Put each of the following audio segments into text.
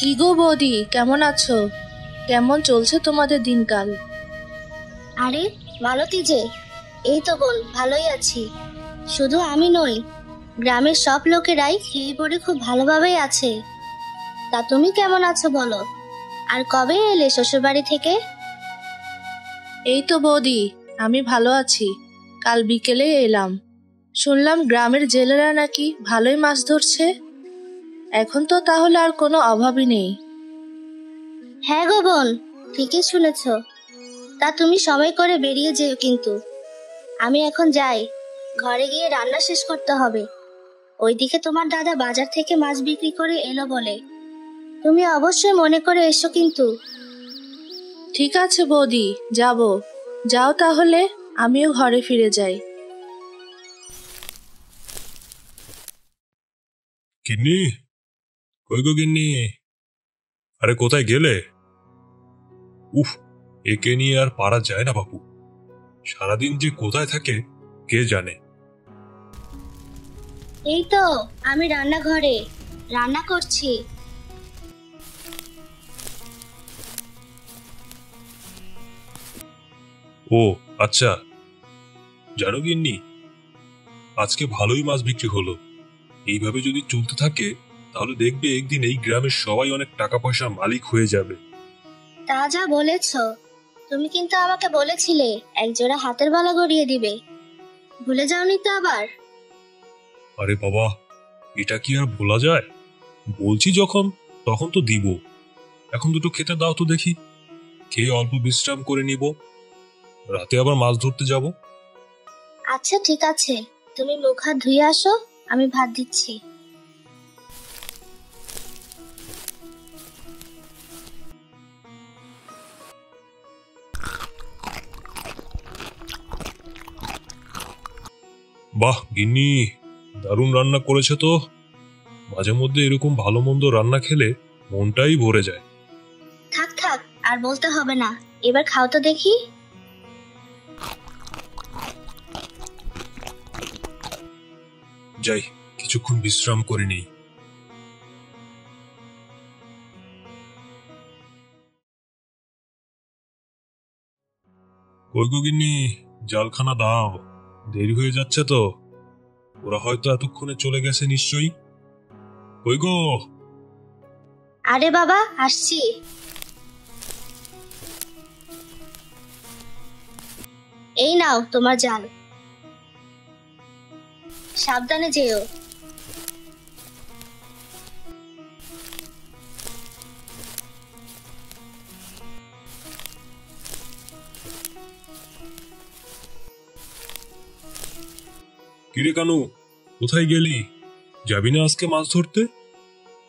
কি গো বৌদি, কেমন আছো? কেমন চলছে তোমাদের দিনকাল? আরে মালতী যে, এই তো বোন, ভালোই আছি। শুধু আমি নই, গ্রামের সব লোকেরাই খেয়ে পড়ে খুব ভালোভাবেই আছে। তা তুমি কেমন আছো বলো? আর কবে এলে শ্বশুরবাড়ি থেকে? এই তো বৌদি, আমি ভালো আছি। কাল বিকেলে এলাম। শুনলাম গ্রামের জেলেরা নাকি ভালোই মাছ ধরছে। এখন তো তাহলে আর কোনো অভাবই নেই। হ্যাঁ গো বোন, ঠিকই শুনেছ। তা তুমি সময় করে বেরিয়ে যেও কিন্তু। আমি এখন যাই, ঘরে গিয়ে রান্না শেষ করতে হবে। ওইদিকে তোমার দাদা বাজার থেকে মাছ বিক্রি করে এলো বলে, তুমি অবশ্যই মনে করে এসো কিন্তু। ঠিক আছে বৌদি, যাব। যাও তাহলে, আমিও ঘরে ফিরে যাই। গিন্নি, কই গো গিন্নি? আরে কোথায় গেলে? উফ, একে নিয়ে আর পারা যায় না বাপু। সারাদিন যে কোথায় থাকে কে জানে। এই তো আমি রান্নাঘরে রান্না করছি। ও আচ্ছা, জানো গিন্নি, আজকে ভালোই মাছ বিক্রি হলো। এইভাবে যদি চলতে থাকে তাহলে দেখবে একদিন এই গ্রামের সবাই অনেক টাকা পয়সার মালিক হয়ে যাবে। তা যা বলেছ, তুমি কিন্তু আমাকে বলেছিলে একজোড়া হাতের বালা গড়িয়ে দিবে, ভুলে যাওনি তো আবার? আরে বাবা, এটা কি আর ভোলা যায়? বলছি যখন, তখন তো দিব। এখন দুটো খেতে দাও তো দেখি, খেয়ে অল্প বিশ্রাম করে নিব, রাতে আবার মাছ ধরতে যাব। আচ্ছা ঠিক আছে, তুমি মুখ হাত ধুয়ে আসো, আমি ভাত দিচ্ছি। বাহ গিন্নি, দারুণ রান্না করেছে তো। মাঝে মধ্যে এরকম ভালো মন্দ রান্না খেলে মনটাই ভরে যায়। থাক থাক, আর বলতে হবে না, এবার খাও তো দেখি। যাই, কিছুক্ষণ বিশ্রাম করে নেই। কই গো গিন্নি, জালখানা দাও, দেরি হয়ে যাচ্ছে তো। ওরা হয়তো এতক্ষণে চলে গেছে নিশ্চয়ই। কই গো? আরে বাবা, আসছি। এই নাও তোমার জাল, সাবধানে যেও। কিরে কানু, কোথায় গেলি? যাবি না আজকে মাছ ধরতে?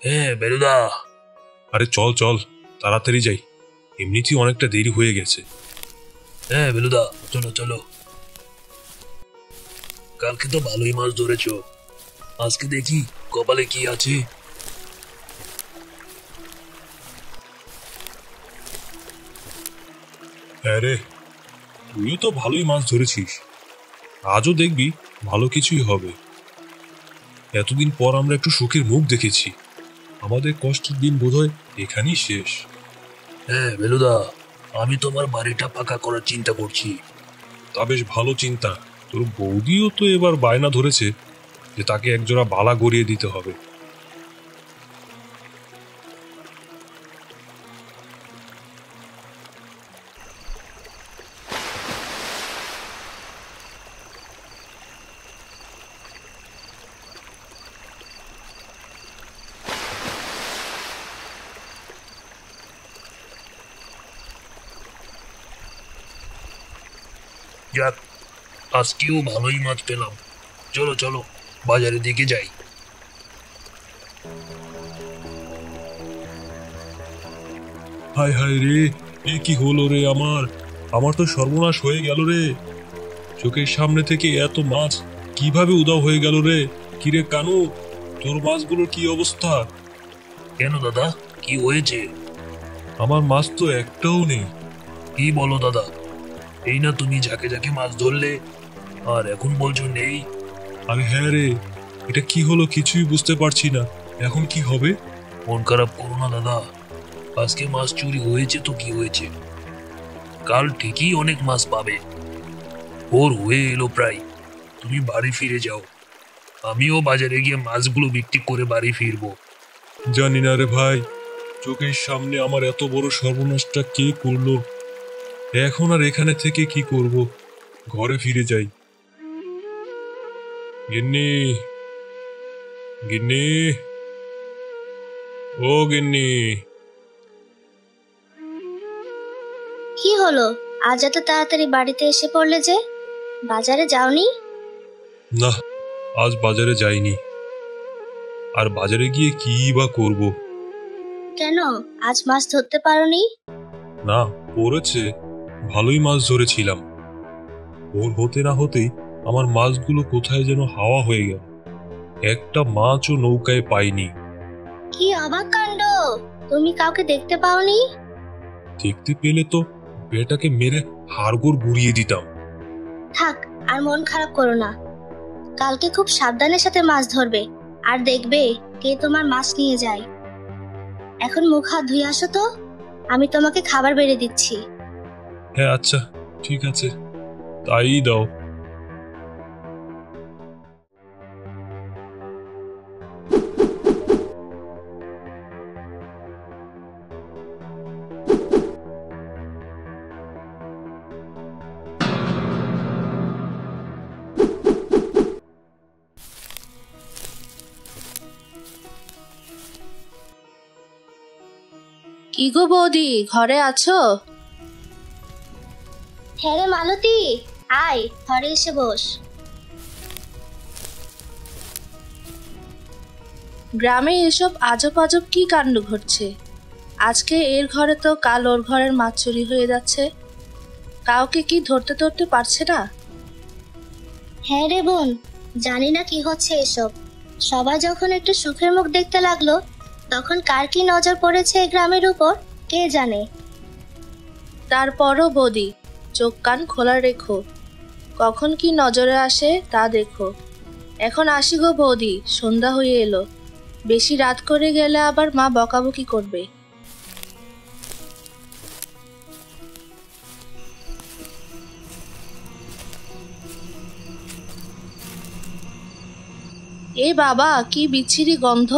হ্যাঁ বেলুদা। আরে চল চল, তাড়াতাড়ি যাই, এমনিতেই অনেকটা দেরি হয়ে গেছে। হ্যাঁ বেলুদা, চলো চলো। কালকে তো ভালোই মাছ ধরেছ, আজকে দেখি কপালে কি আছে। হ্যাঁ রে, তুইও তো ভালোই মাছ ধরেছিস। আজও দেখবি ভালো কিছুই হবে। এতদিন পর আমরা একটু সুখের মুখ দেখেছি। আমাদের কষ্টের দিন বোধহয় এখানেই শেষ। হ্যাঁ বেলুদা, আমি তোমার বাড়িটা পাকা করার চিন্তা করছি। তা বেশ ভালো চিন্তা। তোর বৌদিও তো এবার বায়না ধরেছে যে তাকে একজোড়া বালা গড়িয়ে দিতে হবে। যাক, আজকেও ভালোই মাছ পেলাম। চলো চলো, বাজারের দিকে যাই। হায় হায় রে, এ কি হলো রে আমার! আমার তো সর্বনাশ হয়ে গেল রে। চোখের সামনে থেকে এত মাছ কিভাবে উধাও হয়ে গেল রে। কিরে কানু, তোর মাছগুলোর কি অবস্থা? কেন দাদা, কি হয়েছে? আমার মাছ তো একটাও নেই। কি বলো দাদা, এই না তুমি ঝাঁকে ঝাঁকে মাছ ধরলে, আর এখন বলছো নেই? আরে হ্যাঁ রে, এটা কি হলো কিছুই বুঝতে পারছি না। এখন কি হবে? মন খারাপ করো না দাদা, আজকে মাছ চুরি হয়েছে তো কি হয়েছে, কাল ঠিকই অনেক মাছ পাবে। ভোর হয়ে এলো প্রায়, তুমি বাড়ি ফিরে যাও, আমিও বাজারে গিয়ে মাছগুলো বিক্রি করে বাড়ি ফিরবো। জানি না রে ভাই, চোখের সামনে আমার এত বড় সর্বনাশটা কে করলো। এখন আর এখানে থেকে কি করব, ঘরে ফিরে যাই। গিন্নি, গিন্নি, ও গিন্নি। কি হলো, আজ এত তাড়াতাড়ি বাড়িতে এসে পড়লে যে? বাজারে যাওনি? না, আজ বাজারে যাইনি। আর বাজারে গিয়ে কি বা করব। কেন, আজ মাছ ধরতে পারোনি? না, পড়েছে, ভালোই মাছ ধরেছিলাম। ভোর হতে না হতেই আমার মাছগুলো কোথায় যেন হাওয়া হয়ে গেল, একটা মাছও নৌকায় পাইনি। কি অবাক কাণ্ড, তুমি কাউকে দেখতে পাওনি? দেখতে পেলে তো বেটাকে মেরে হাড়গোড় গুড়িয়ে দিতাম। থাক, আর মন খারাপ করো না, কালকে খুব সাবধানের সাথে মাছ ধরবে, আর দেখবে কে তোমার মাছ নিয়ে যায়। এখন মুখ হাত ধুয়ে আসো তো, আমি তোমাকে খাবার বেড়ে দিচ্ছি। হ্যাঁ আচ্ছা, ঠিক আছে, তাই দাও। কি গো বৌদি, ঘরে আছো? হ্যাঁ রে মালতী, আয় ঘরে এসে বস। গ্রামে এসব আজব আজব কি কাণ্ড ঘটছে? আজকে এর ঘরে তো কাল ওর ঘরের মাছ চুরি হয়ে যাচ্ছে, কাউকে কি ধরতে ধরতে পারছে না। হ্যাঁ রে বোন, জানি না কি হচ্ছে এসব। সবাই যখন একটু সুখের মুখ দেখতে লাগলো, তখন কার কি নজর পড়েছে এই গ্রামের উপর কে জানে। তারপরও বৌদি, চোখ কান খোলা রেখো, কখন কি নজরে আসে তা দেখো। এখন আসি গো বৌদি, সন্ধ্যা হয়ে এলো, বেশি রাত করে গেলে আবার মা বকাবকি করবে। এ বাবা, কি বিচ্ছিরি গন্ধ,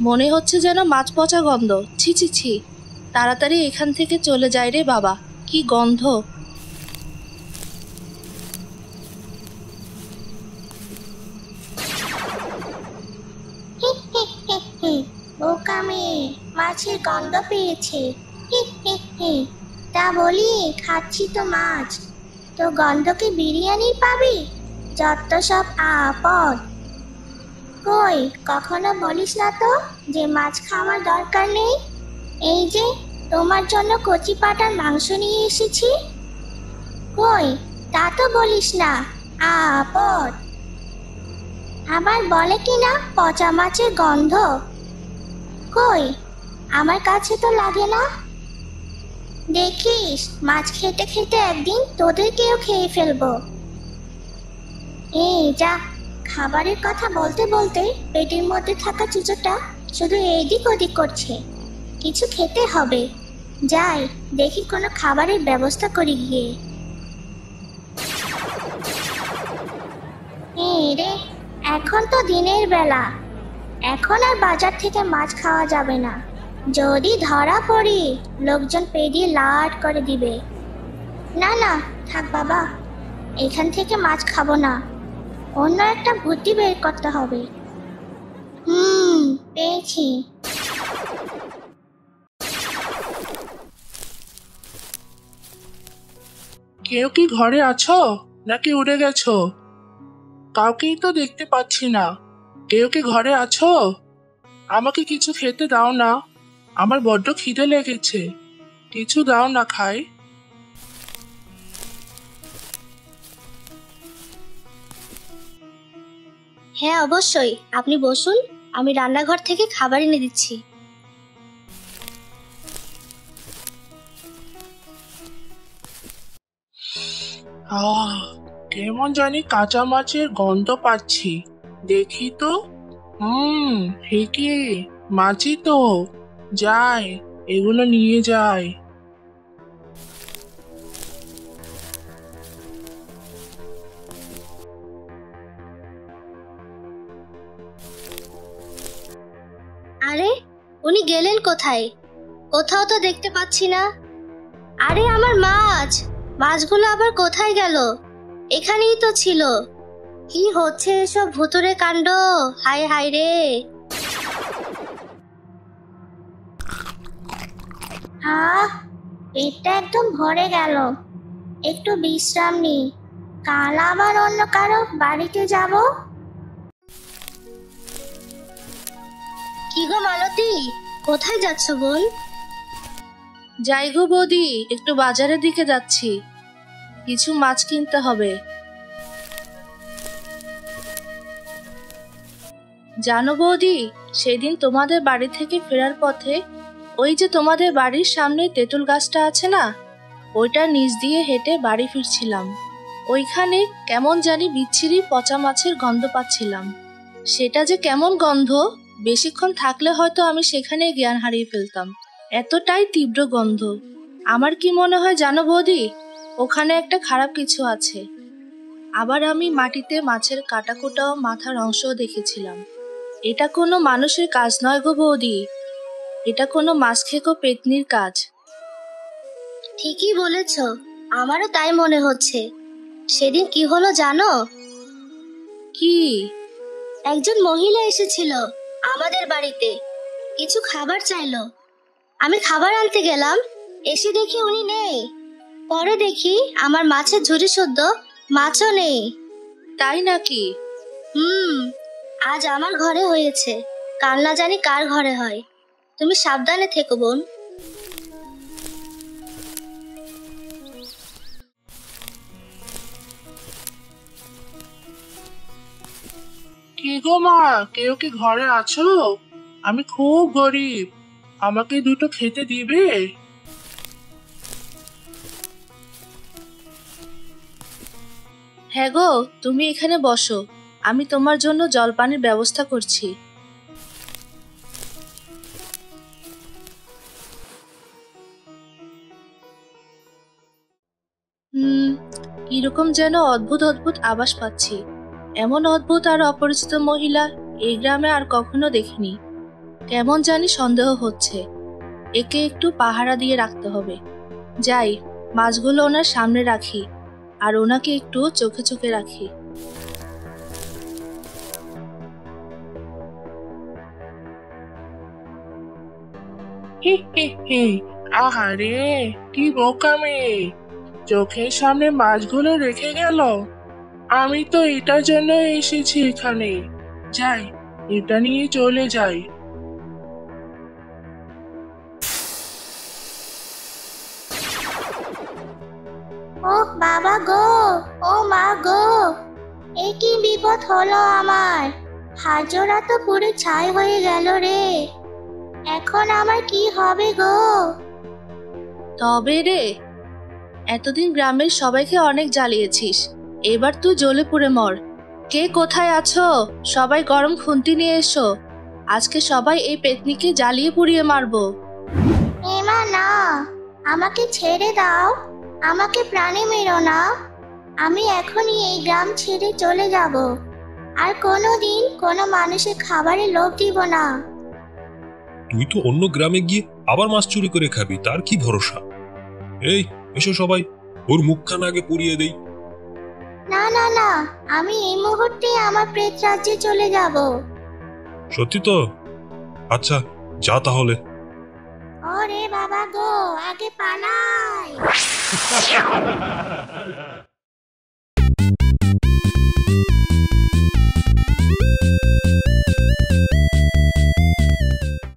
মনে হচ্ছে যেন মাছ পচা গন্ধ। ছি ছি ছি, তাড়াতাড়ি এখান থেকে চলে যায় রে বাবা, কি গন্ধ। বোকা মেয়ে, মাছের গন্ধ পেয়েছে। তা বলি, খাচ্ছি তো মাছ, তো গন্ধকে বিরিয়ানি পাবি? যত সব আপদ। কই, কখনো বলিস না তো যে মাছ খাওয়ার দরকার নেই। এই যে তোমার জন্য কচি পাটার মাংস নিয়ে এসেছি। কই, তা তো বলিস না, আপদ। আবার বলে কি না পচা মাছের গন্ধ। কই, আমার কাছে তো লাগে না। দেখিস, মাছ খেতে খেতে একদিন তোদেরকেও খেয়ে ফেলবো। এই যা, খাবারের কথা বলতে বলতে পেটের মধ্যে থাকা চুচোটা শুধু এদিক ওদিক করছে। কিছু খেতে হবে, যাই দেখি কোনো খাবারের ব্যবস্থা করি গিয়ে। এই রে, এখন তো দিনের বেলা, এখন আর বাজার থেকে মাছ খাওয়া যাবে না। যদি ধরা পড়ি, লোকজন পেরিয়ে লাট করে দিবে। না না, থাক বাবা, এখান থেকে মাছ খাবো না, অন্য একটা বুদ্ধি বের করতে হবে। পেয়েছি। কেউ কি ঘরে আছো নাকি উড়ে গেছো? কাউকেই তো দেখতে পাচ্ছি না। কেউ কি ঘরে আছো? আমাকে কিছু খেতে দাও না, আমার বড্ড খিদে লেগেছে, কিছু দাও না খাই। হ্যাঁ অবশ্যই, আপনি বসুন, আমি রান্নাঘর থেকে খাবার এনে দিচ্ছি। কেমন জানি কাঁচা মাছের গন্ধ পাচ্ছি, দেখি তো। ঠিকই, মাছি তো। যাই, এগুলো নিয়ে যাই। আরে, উনি গেলেন কোথায়? কোথাও তো দেখতে পাচ্ছি না। আরে আমার মাছ, মাছগুলো আবার কোথায় গেল? এখানেই তো ছিল। কি হচ্ছে এসব ভুতুরে কাণ্ড? হায় হায় রে। পেটটা একদম ভরে গেল, একটু বিশ্রাম নি, কাল আবার অন্য কারো বাড়িতে যাব। কি গো মালতী, কোথায় যাচ্ছ বোন? যাই গো বৌদি, একটু বাজারের দিকে যাচ্ছি, কিছু মাছ কিনতে হবে। জানো বৌদি, সেদিন তোমাদের বাড়ি থেকে ফেরার পথে ওই যে তোমাদের বাড়ির সামনে তেঁতুল গাছটা আছে না, ওইটার নিচ দিয়ে হেঁটে বাড়ি ফিরছিলাম। ওইখানে কেমন জানি বিচ্ছিরি পচা মাছের গন্ধ পাচ্ছিলাম। সেটা যে কেমন গন্ধ, বেশিক্ষণ থাকলে হয়তো আমি সেখানে জ্ঞান হারিয়ে ফেলতাম, এতটাই তীব্র গন্ধ। আমার কি মনে হয় জানো বৌদি, ওখানে একটা খারাপ কিছু আছে। আবার আমি মাটিতে মাছের কাটাকুটা ও মাথার অংশও দেখেছিলাম। এটা কোনো মানুষের কাজ নয় গো বৌদি, এটা কোনো মাছ খেকো পেতনির কাজ। ঠিকই বলেছ, আমারও তাই মনে হচ্ছে। সেদিন কি হলো জানো? কি? একজন মহিলা এসেছিল আমাদের বাড়িতে, কিছু খাবার চাইলো। আমি খাবার আনতে গেলাম, এসে দেখি উনি নেই। পরে দেখি আমার মাছের ঝুড়ি শুদ্ধ মাছও নেই। তাই নাকি? আজ আমার ঘরে হয়েছে, কাল না জানি কার ঘরে হয়। তুমি সাবধানে থেকো বোন। কি গো মা, কেউ কি ঘরে আছো? আমি খুব গরিব, আমাকে দুটো খেতে দিবে? হ্যাঁ গো, তুমি এখানে বসো, আমি তোমার জন্য জলপানির ব্যবস্থা করছি। কিরকম যেন অদ্ভুত অদ্ভুত আভাস পাচ্ছি। এমন অদ্ভুত আর অপরিচিত মহিলা এই গ্রামে আর কখনো দেখিনি। কেমন জানি সন্দেহ হচ্ছে, একে একটু পাহারা দিয়ে রাখতে হবে। যাই, মাছগুলো ওনার সামনে রাখি, আর ওনাকে একটু চোখে চোখে রাখি। হি হি হি, আহারে কি বোকামি, চোখের সামনে মাছগুলো রেখে গেল। আমি তো এটার জন্য এসেছি এখানে। যাই, এটা নিয়ে চলে যাই। ও বাবা গো, ও মা গো, এ কি বিপদ হলো আমার! হাজরা তো পুরো ছাই হয়ে গেল রে। এখন আমার কি হবে গো? তবে রে, এতদিন গ্রামের সবাইকে অনেক জ্বালিয়েছিস, এবার তুই জ্বলে পুড়ে মর। কে কোথায় আছো? সবাই গরম খুন্তি নিয়ে এসো, আজকে সবাই এই পেতনিকে জ্বালিয়ে পুড়িয়ে মারবো। এমা না, আমাকে ছেড়ে দাও, আমাকে প্রাণে মেরো না। আমি এখনই এই গ্রাম ছেড়ে চলে যাব, আর কোনোদিন কোনো মানুষের খাবারে লোভ দিব না। তুই তো অন্য গ্রামে গিয়ে আবার মাছ চুরি করে খাবি, তার কি ভরসা? এই এসো সবাই, ওর মুখখানা আগে পুড়িয়ে দেই। না না না, আমি এই মুহূর্তে আমার প্রেত রাজ্যে চলে যাব। সত্যি তো? আচ্ছা, যা তাহলে। ওরে বাবা গো, আগে পালাই।